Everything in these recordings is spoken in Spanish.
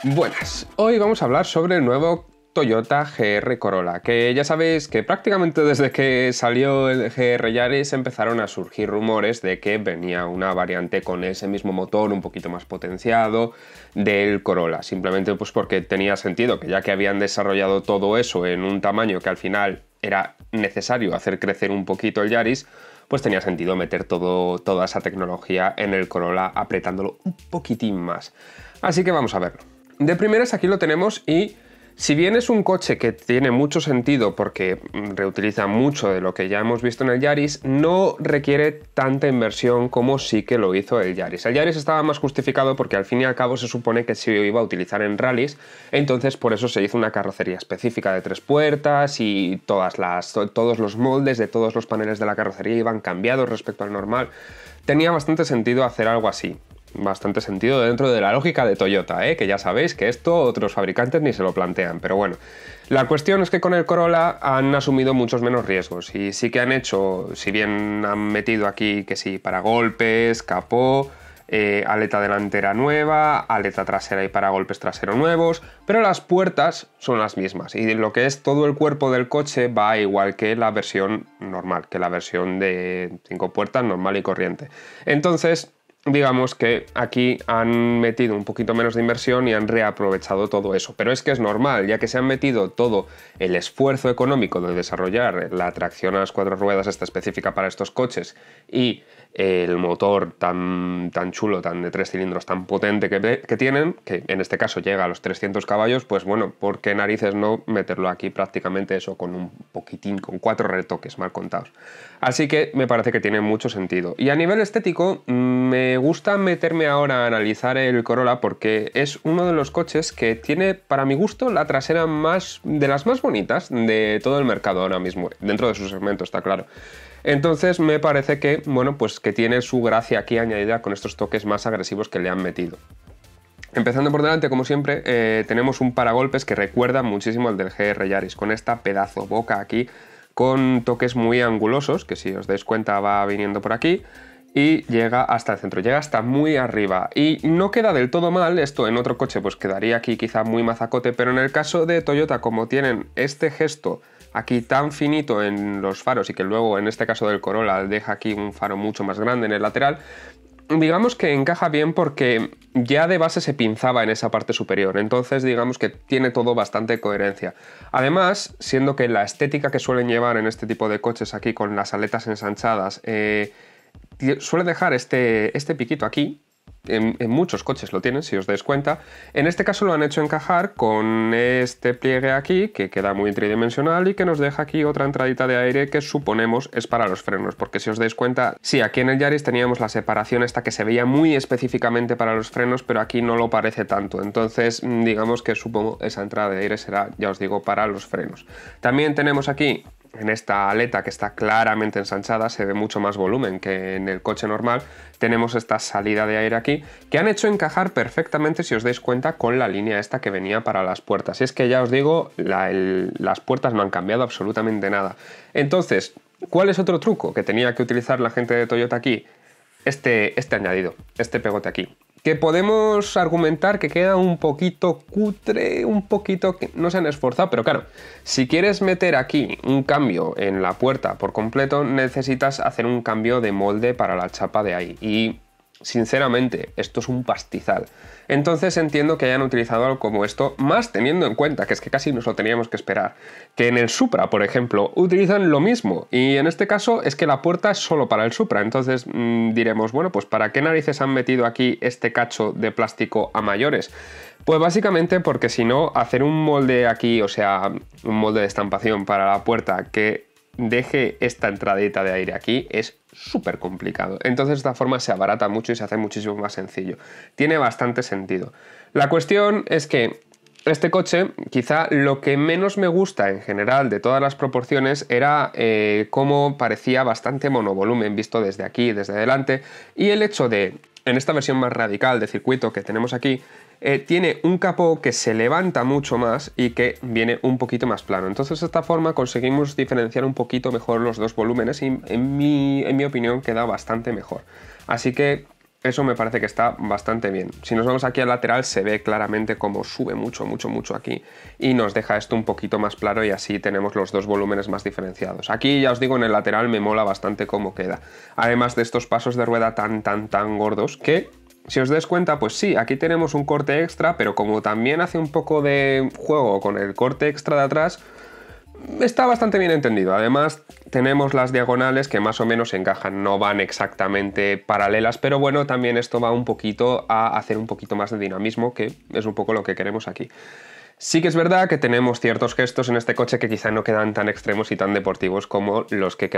Buenas, hoy vamos a hablar sobre el nuevo Toyota GR Corolla, que ya sabéis que prácticamente desde que salió el GR Yaris empezaron a surgir rumores de que venía una variante con ese mismo motor un poquito más potenciado del Corolla, simplemente pues porque tenía sentido, que ya que habían desarrollado todo eso en un tamaño que al final era necesario hacer crecer un poquito el Yaris, pues tenía sentido meter toda esa tecnología en el Corolla apretándolo un poquitín más. Así que vamos a verlo. De primeras aquí lo tenemos y si bien es un coche que tiene mucho sentido porque reutiliza mucho de lo que ya hemos visto en el Yaris, no requiere tanta inversión como sí que lo hizo el Yaris. El Yaris estaba más justificado porque al fin y al cabo se supone que se iba a utilizar en rallies, entonces por eso se hizo una carrocería específica de 3 puertas y todos los moldes de todos los paneles de la carrocería iban cambiados respecto al normal. Tenía bastante sentido hacer algo así. Bastante sentido dentro de la lógica de Toyota, que ya sabéis que esto otros fabricantes ni se lo plantean, pero bueno. La cuestión es que con el Corolla han asumido muchos menos riesgos y sí que han hecho, si bien han metido aquí que sí, paragolpes, capó, aleta delantera nueva, aleta trasera y paragolpes trasero nuevos, pero las puertas son las mismas y lo que es todo el cuerpo del coche va igual que la versión normal, que la versión de 5 puertas normal y corriente. Entonces, digamos que aquí han metido un poquito menos de inversión y han reaprovechado todo eso. Pero es que es normal, ya que se han metido todo el esfuerzo económico de desarrollar la tracción a las 4 ruedas esta específica para estos coches y el motor tan chulo, tan de 3 cilindros, tan potente que tienen, que en este caso llega a los 300 caballos, pues bueno, ¿por qué narices no meterlo aquí prácticamente eso con un poquitín, con 4 retoques mal contados? Así que me parece que tiene mucho sentido. Y a nivel estético, me gusta meterme ahora a analizar el Corolla porque es uno de los coches que tiene, para mi gusto, la trasera de las más bonitas de todo el mercado ahora mismo, dentro de su segmento, está claro. Entonces me parece que, bueno, pues que tiene su gracia aquí añadida con estos toques más agresivos que le han metido. Empezando por delante, como siempre, tenemos un paragolpes que recuerda muchísimo al del GR Yaris, con esta pedazo boca aquí, con toques muy angulosos, que si os dais cuenta va viniendo por aquí, y llega hasta el centro, llega hasta muy arriba. Y no queda del todo mal, esto en otro coche pues quedaría aquí quizá muy mazacote, pero en el caso de Toyota, como tienen este gesto aquí tan finito en los faros y que luego en este caso del Corolla deja aquí un faro mucho más grande en el lateral, digamos que encaja bien porque ya de base se pinzaba en esa parte superior, entonces digamos que tiene todo bastante coherencia. Además, siendo que la estética que suelen llevar en este tipo de coches aquí con las aletas ensanchadas suele dejar este piquito aquí. En muchos coches lo tienen, si os dais cuenta. En este caso lo han hecho encajar con este pliegue aquí, que queda muy tridimensional y que nos deja aquí otra entradita de aire que suponemos es para los frenos, porque si os dais cuenta, sí, aquí en el Yaris teníamos la separación esta que se veía muy específicamente para los frenos, pero aquí no lo parece tanto. Entonces, digamos que supongo esa entrada de aire será, ya os digo, para los frenos. También tenemos aquí, en esta aleta que está claramente ensanchada, se ve mucho más volumen que en el coche normal. Tenemos esta salida de aire aquí que han hecho encajar perfectamente, si os dais cuenta, con la línea esta que venía para las puertas. Y es que ya os digo, las puertas no han cambiado absolutamente nada. Entonces, ¿cuál es otro truco que tenía que utilizar la gente de Toyota aquí? Este añadido, este pegote aquí, que podemos argumentar que queda un poquito cutre, un poquito que no se han esforzado, pero claro, si quieres meter aquí un cambio en la puerta por completo, necesitas hacer un cambio de molde para la chapa de ahí y sinceramente esto es un pastizal. Entonces entiendo que hayan utilizado algo como esto, más teniendo en cuenta que es que casi nos lo teníamos que esperar, que en el Supra, por ejemplo, utilizan lo mismo y en este caso es que la puerta es solo para el Supra. Entonces diremos, bueno, pues ¿para qué narices han metido aquí este cacho de plástico a mayores? Pues básicamente porque si no, hacer un molde aquí, o sea, un molde de estampación para la puerta que deje esta entradita de aire aquí es súper complicado. Entonces de esta forma se abarata mucho y se hace muchísimo más sencillo. Tiene bastante sentido. La cuestión es que este coche, quizá lo que menos me gusta en general de todas las proporciones era cómo parecía bastante monovolumen visto desde aquí, desde delante, y el hecho de, en esta versión más radical de circuito que tenemos aquí, tiene un capó que se levanta mucho más y que viene un poquito más plano. Entonces de esta forma conseguimos diferenciar un poquito mejor los dos volúmenes y en mi opinión queda bastante mejor. Así que Eso me parece que está bastante bien. Si nos vamos aquí al lateral se ve claramente cómo sube mucho aquí y nos deja esto un poquito más claro y así tenemos los dos volúmenes más diferenciados. Aquí ya os digo, en el lateral me mola bastante cómo queda. Además de estos pasos de rueda tan gordos que, si os dais cuenta, pues sí, aquí tenemos un corte extra, pero como también hace un poco de juego con el corte extra de atrás, está bastante bien entendido. Además, tenemos las diagonales que más o menos encajan, no van exactamente paralelas, pero bueno, también esto va un poquito a hacer un poquito más de dinamismo, que es un poco lo que queremos aquí. Sí que es verdad que tenemos ciertos gestos en este coche que quizá no quedan tan extremos y tan deportivos como los que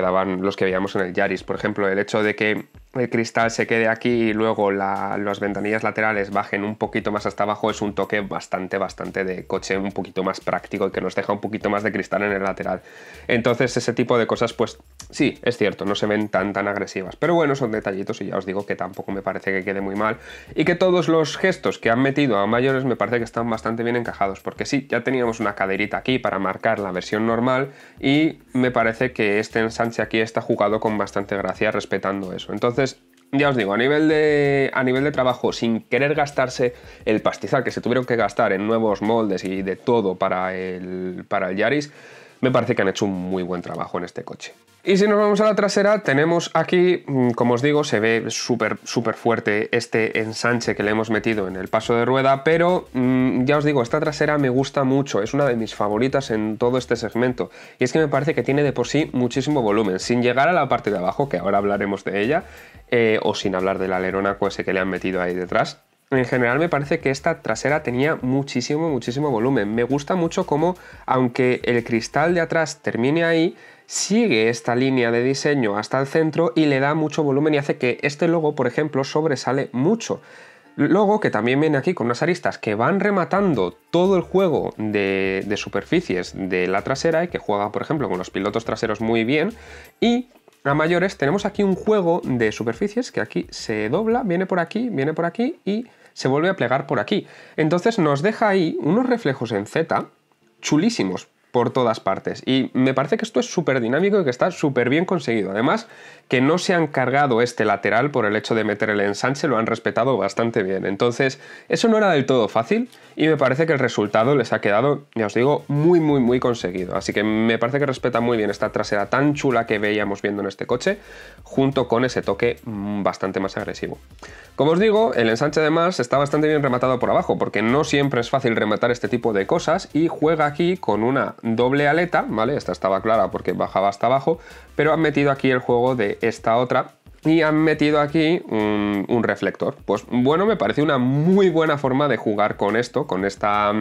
veíamos en el Yaris. Por ejemplo, el hecho de que el cristal se quede aquí y luego las ventanillas laterales bajen un poquito más hasta abajo es un toque bastante de coche un poquito más práctico y que nos deja un poquito más de cristal en el lateral. Entonces ese tipo de cosas, pues sí, es cierto, no se ven tan agresivas. Pero bueno, son detallitos y ya os digo que tampoco me parece que quede muy mal y que todos los gestos que han metido a mayores me parece que están bastante bien encajados. Porque sí, ya teníamos una caderita aquí para marcar la versión normal y me parece que este ensanche aquí está jugado con bastante gracia respetando eso. Entonces, ya os digo, a nivel de trabajo, sin querer gastarse el pastizal que se tuvieron que gastar en nuevos moldes y de todo para el Yaris, me parece que han hecho un muy buen trabajo en este coche. Y si nos vamos a la trasera, tenemos aquí, como os digo, se ve súper fuerte este ensanche que le hemos metido en el paso de rueda, pero ya os digo, esta trasera me gusta mucho, es una de mis favoritas en todo este segmento, y es que me parece que tiene de por sí muchísimo volumen, sin llegar a la parte de abajo, que ahora hablaremos de ella, o sin hablar del alerón ese que le han metido ahí detrás. En general me parece que esta trasera tenía muchísimo volumen. Me gusta mucho cómo, aunque el cristal de atrás termine ahí, sigue esta línea de diseño hasta el centro y le da mucho volumen y hace que este logo, por ejemplo, sobresale mucho. Logo que también viene aquí con unas aristas que van rematando todo el juego de superficies de la trasera y que juega, por ejemplo, con los pilotos traseros muy bien. Y a mayores tenemos aquí un juego de superficies que aquí se dobla, viene por aquí y se vuelve a plegar por aquí. Entonces nos deja ahí unos reflejos en Z chulísimos por todas partes. Y me parece que esto es súper dinámico y que está súper bien conseguido. Además, que no se han cargado este lateral por el hecho de meter el ensanche, lo han respetado bastante bien. Entonces, eso no era del todo fácil y me parece que el resultado les ha quedado, ya os digo, muy conseguido. Así que me parece que respeta muy bien esta trasera tan chula que veíamos viendo en este coche, junto con ese toque bastante más agresivo. Como os digo, el ensanche además está bastante bien rematado por abajo, porque no siempre es fácil rematar este tipo de cosas y juega aquí con una doble aleta, ¿vale? Esta estaba clara porque bajaba hasta abajo, pero han metido aquí el juego de esta otra y han metido aquí un reflector. Pues bueno, me parece una muy buena forma de jugar con esto, con esta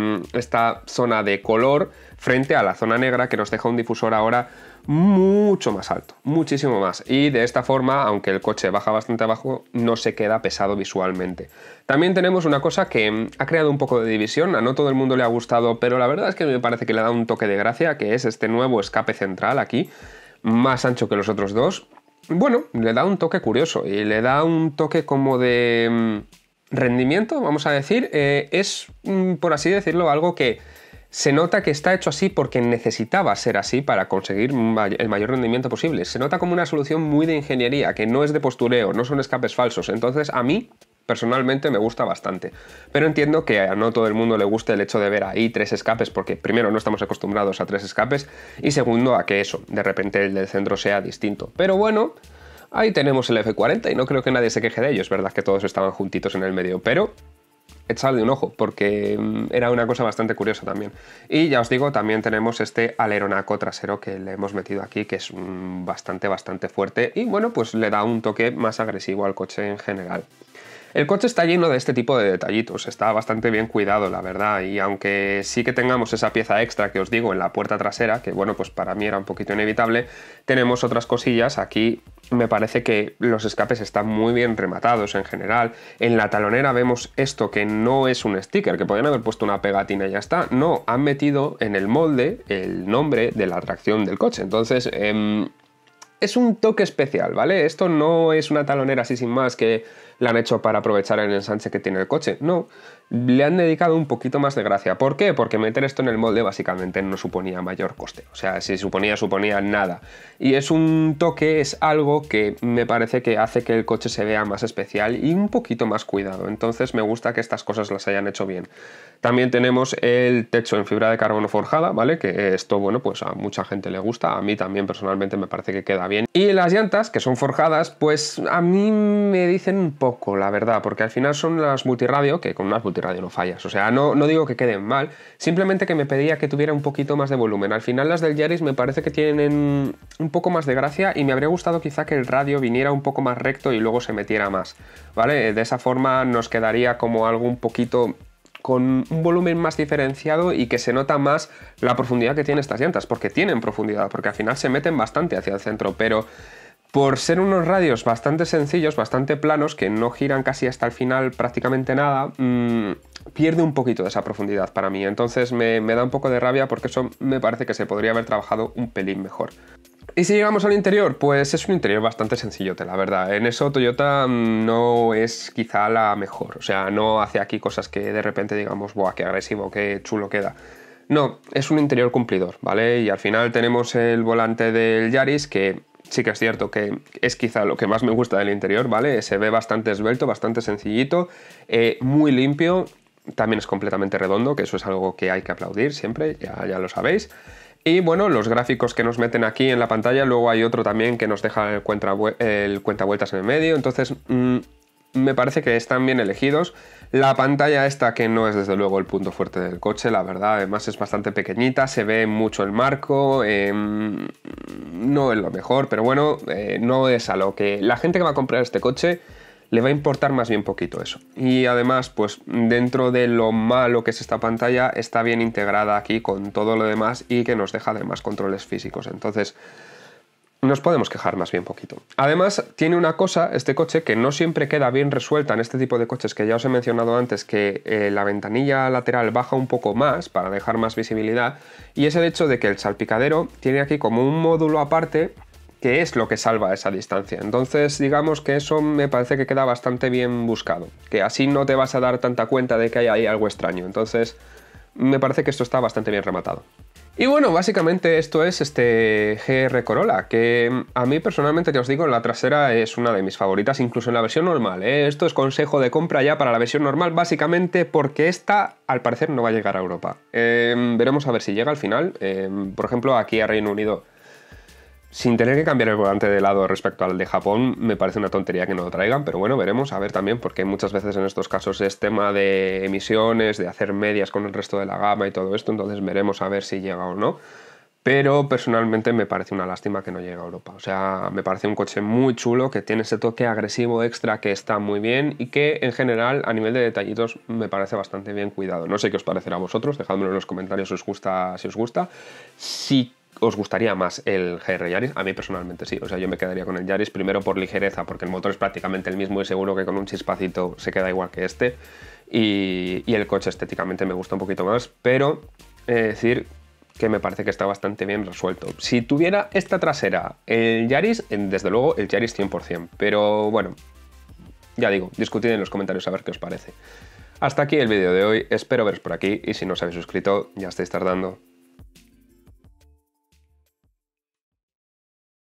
zona de color frente a la zona negra que nos deja un difusor ahora mucho más alto, muchísimo más, y de esta forma, aunque el coche baja bastante abajo, no se queda pesado visualmente. También tenemos una cosa que ha creado un poco de división, a no todo el mundo le ha gustado, pero la verdad es que me parece que le da un toque de gracia, que es este nuevo escape central aquí, más ancho que los otros dos. Bueno, le da un toque curioso y le da un toque como de rendimiento, vamos a decir. Es, por así decirlo, algo que se nota que está hecho así porque necesitaba ser así para conseguir el mayor rendimiento posible. Se nota como una solución muy de ingeniería, que no es de postureo, no son escapes falsos. Entonces, a mí personalmente me gusta bastante. Pero entiendo que a no todo el mundo le guste el hecho de ver ahí 3 escapes, porque primero no estamos acostumbrados a 3 escapes y segundo a que eso, de repente el del centro sea distinto. Pero bueno, ahí tenemos el F40 y no creo que nadie se queje de ello. Es verdad que todos estaban juntitos en el medio, pero echadle un ojo, porque era una cosa bastante curiosa también. Y ya os digo, también tenemos este aleronaco trasero que le hemos metido aquí, que es bastante fuerte y bueno, pues le da un toque más agresivo al coche en general. El coche está lleno de este tipo de detallitos, está bastante bien cuidado, la verdad, y aunque sí que tengamos esa pieza extra que os digo en la puerta trasera, que bueno, pues para mí era un poquito inevitable, tenemos otras cosillas. Aquí me parece que los escapes están muy bien rematados en general. En la talonera vemos esto que no es un sticker, que podrían haber puesto una pegatina y ya está. No, han metido en el molde el nombre de la tracción del coche, entonces es un toque especial, ¿vale? Esto no es una talonera así sin más que la han hecho para aprovechar el ensanche que tiene el coche. No, le han dedicado un poquito más de gracia. ¿Por qué? Porque meter esto en el molde básicamente no suponía mayor coste. O sea, si suponía nada. Y es un toque, es algo que me parece que hace que el coche se vea más especial y un poquito más cuidado. Entonces me gusta que estas cosas las hayan hecho bien. También tenemos el techo en fibra de carbono forjada, ¿vale? Que esto, bueno, pues a mucha gente le gusta. A mí también personalmente me parece que queda bien. Y las llantas, que son forjadas, pues a mí me dicen un poco, la verdad, porque al final son las multiradio, que con unas multiradio no fallas. O sea, no digo que queden mal, simplemente que me pedía que tuviera un poquito más de volumen. Al final las del Yaris me parece que tienen un poco más de gracia y me habría gustado quizá que el radio viniera un poco más recto y luego se metiera más, ¿vale? De esa forma nos quedaría como algo un poquito con un volumen más diferenciado y que se nota más la profundidad que tienen estas llantas, porque tienen profundidad, porque al final se meten bastante hacia el centro, pero por ser unos radios bastante sencillos, bastante planos, que no giran casi hasta el final prácticamente nada, pierde un poquito de esa profundidad para mí. Entonces me da un poco de rabia porque eso me parece que se podría haber trabajado un pelín mejor. Y si llegamos al interior, pues es un interior bastante sencillote, la verdad. En eso Toyota no es quizá la mejor. O sea, no hace aquí cosas que de repente digamos, ¡buah, qué agresivo, qué chulo queda! No, es un interior cumplidor, ¿vale? Y al final tenemos el volante del Yaris, que sí que es cierto que es quizá lo que más me gusta del interior, ¿vale? Se ve bastante esbelto, bastante sencillito, muy limpio. También es completamente redondo, que eso es algo que hay que aplaudir siempre, ya lo sabéis. Y bueno, los gráficos que nos meten aquí en la pantalla, luego hay otro también que nos deja el cuentavueltas en el medio, entonces me parece que están bien elegidos. La pantalla esta, que no es desde luego el punto fuerte del coche, la verdad, además es bastante pequeñita, se ve mucho el marco, no es lo mejor, pero bueno, no es a lo que la gente que va a comprar este coche le va a importar más bien poquito eso. Y además, pues dentro de lo malo que es esta pantalla, está bien integrada aquí con todo lo demás y que nos deja además controles físicos. Entonces, nos podemos quejar más bien poquito. Además, tiene una cosa, este coche, que no siempre queda bien resuelta en este tipo de coches que ya os he mencionado antes, que la ventanilla lateral baja un poco más para dejar más visibilidad, y es el hecho de que el salpicadero tiene aquí como un módulo aparte que es lo que salva esa distancia. Entonces, digamos que eso me parece que queda bastante bien buscado, que así no te vas a dar tanta cuenta de que hay ahí algo extraño. Entonces, me parece que esto está bastante bien rematado. Y bueno, básicamente esto es este GR Corolla, que a mí personalmente, ya os digo, la trasera es una de mis favoritas, incluso en la versión normal, ¿eh? Esto es consejo de compra ya para la versión normal, básicamente porque esta, al parecer, no va a llegar a Europa. Veremos a ver si llega al final. Por ejemplo, aquí a Reino Unido, sin tener que cambiar el volante de lado respecto al de Japón, me parece una tontería que no lo traigan, pero bueno, veremos, a ver también, porque muchas veces en estos casos es tema de emisiones, de hacer medias con el resto de la gama y todo esto, entonces veremos a ver si llega o no. Pero personalmente me parece una lástima que no llegue a Europa. O sea, me parece un coche muy chulo, que tiene ese toque agresivo extra que está muy bien y que en general a nivel de detallitos me parece bastante bien cuidado. No sé qué os parecerá a vosotros, dejádmelo en los comentarios si os gusta. Si os gustaría más el GR Yaris, a mí personalmente sí, o sea, yo me quedaría con el Yaris primero por ligereza, porque el motor es prácticamente el mismo y seguro que con un chispacito se queda igual que este, y el coche estéticamente me gusta un poquito más, pero decir que me parece que está bastante bien resuelto. Si tuviera esta trasera el Yaris, desde luego el Yaris 100%, pero bueno, ya digo, discutid en los comentarios a ver qué os parece. Hasta aquí el vídeo de hoy, espero veros por aquí y si no os habéis suscrito ya estáis tardando.